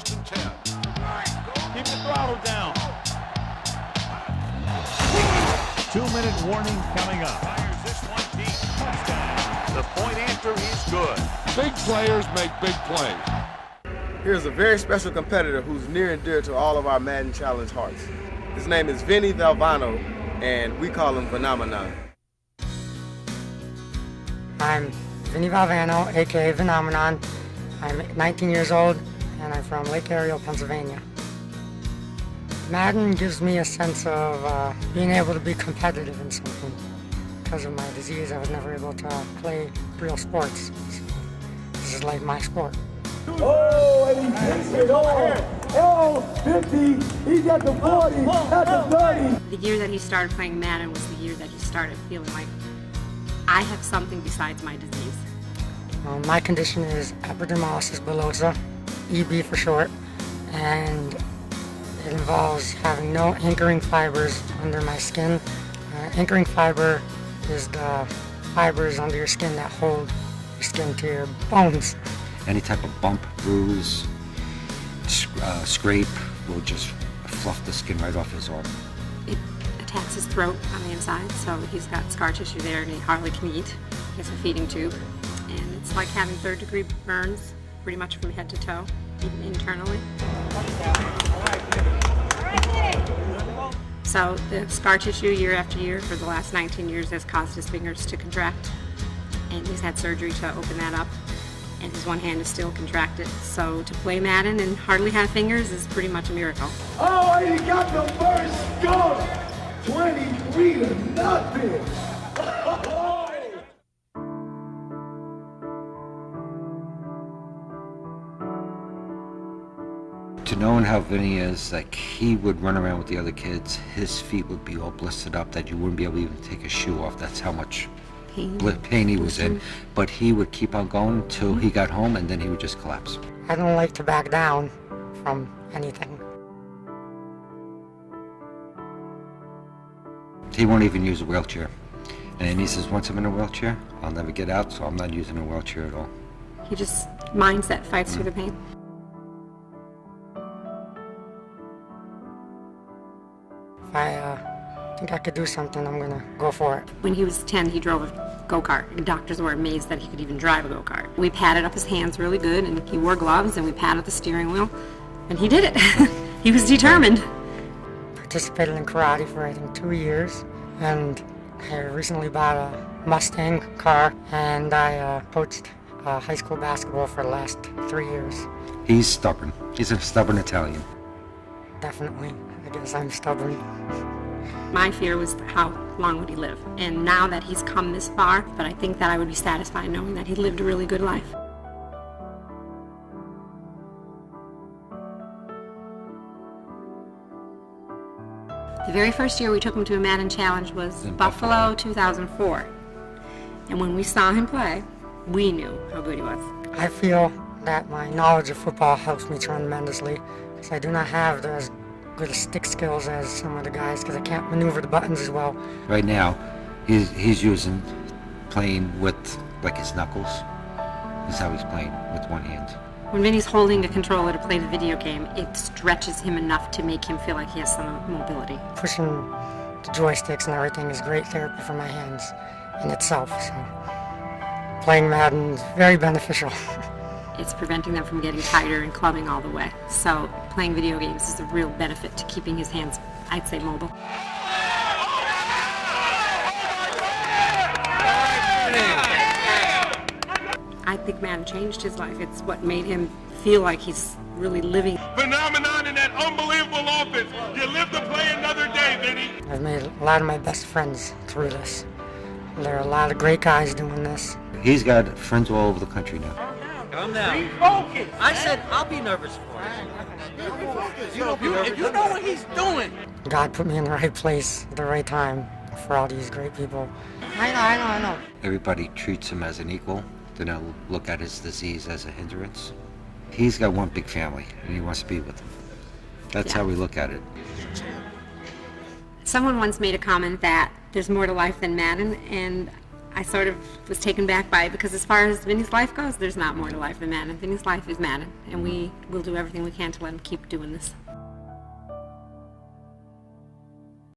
1st and 10. Keep the throttle down. 2-minute warning coming up. Fires this one deep. Touchdown. The point after is good. Big players make big plays. Here's a very special competitor who's near and dear to all of our Madden Challenge hearts. His name is Vinny Valvano, and we call him Vinominon. I'm Vinny Valvano, aka Vinominon. I'm 19 years old, and I'm from Lake Ariel, Pennsylvania. Madden gives me a sense of being able to be competitive in something. Because of my disease, I was never able to play real sports. So this is like my sport. Oh, and he takes it all. Oh, 50, he got the 40, at the 30. The year that he started playing Madden was the year that he started feeling like I have something besides my disease. My condition is epidermolysis bullosa, EB for short, and it involves having no anchoring fibers under my skin. Anchoring fiber is the fibers under your skin that hold your skin to your bones. Any type of bump, bruise, scrape will just fluff the skin right off his arm. It attacks his throat on the inside, so he's got scar tissue there and he hardly can eat. He has a feeding tube, and it's like having third-degree burns pretty much from head to toe, even internally. So the scar tissue year after year for the last 19 years has caused his fingers to contract, and he's had surgery to open that up, and his one hand is still contracted. So to play Madden and hardly have fingers is pretty much a miracle. Oh, and he got the first goal. 23-0. To knowing how Vinny is, like, he would run around with the other kids, his feet would be all blistered up that you wouldn't be able to even take his shoe off. That's how much pain he was in. But he would keep on going until he got home, and then he would just collapse. I don't like to back down from anything. He won't even use a wheelchair. And he says, once I'm in a wheelchair, I'll never get out, so I'm not using a wheelchair at all. He just mindset fights through the pain. If I think I could do something, I'm gonna go for it. When he was 10, he drove a go-kart, and doctors were amazed that he could even drive a go-kart. We padded up his hands really good, and he wore gloves, and we padded the steering wheel, and he did it. He was determined. Participated in karate for, I think, 2 years, and I recently bought a Mustang car, and I coached high school basketball for the last 3 years. He's stubborn. He's a stubborn Italian. Definitely. I guess I'm stubborn. My fear was how long would he live? And now that he's come this far, but I think that I would be satisfied knowing that he lived a really good life. The very first year we took him to a Madden Challenge was in Buffalo 2004. And when we saw him play, we knew how good he was. I feel that my knowledge of football helps me tremendously, because I do not have as good stick skills as some of the guys, because I can't maneuver the buttons as well. Right now, he's playing with, like, his knuckles. This is how he's playing, with one hand. When Vinny's holding a controller to play the video game, it stretches him enough to make him feel like he has some mobility. Pushing the joysticks and everything is great therapy for my hands in itself, so playing Madden is very beneficial. It's preventing them from getting tighter and clubbing all the way. So playing video games is a real benefit to keeping his hands, I'd say, mobile. I think Madden changed his life. It's what made him feel like he's really living. Phenomenon in that unbelievable offense. You live to play another day, Vinny. I've made a lot of my best friends through this. There are a lot of great guys doing this. He's got friends all over the country now. Calm down. Refocus. I said I'll be nervous for you. If you know what he's doing. God put me in the right place at the right time for all these great people. I know. Everybody treats him as an equal. They don't look at his disease as a hindrance. He's got one big family, and he wants to be with them. That's how we look at it. Someone once made a comment that there's more to life than Madden, and I sort of was taken back by it because as far as Vinny's life goes, there's not more to life than Madden. Vinny's life is Madden, and we will do everything we can to let him keep doing this.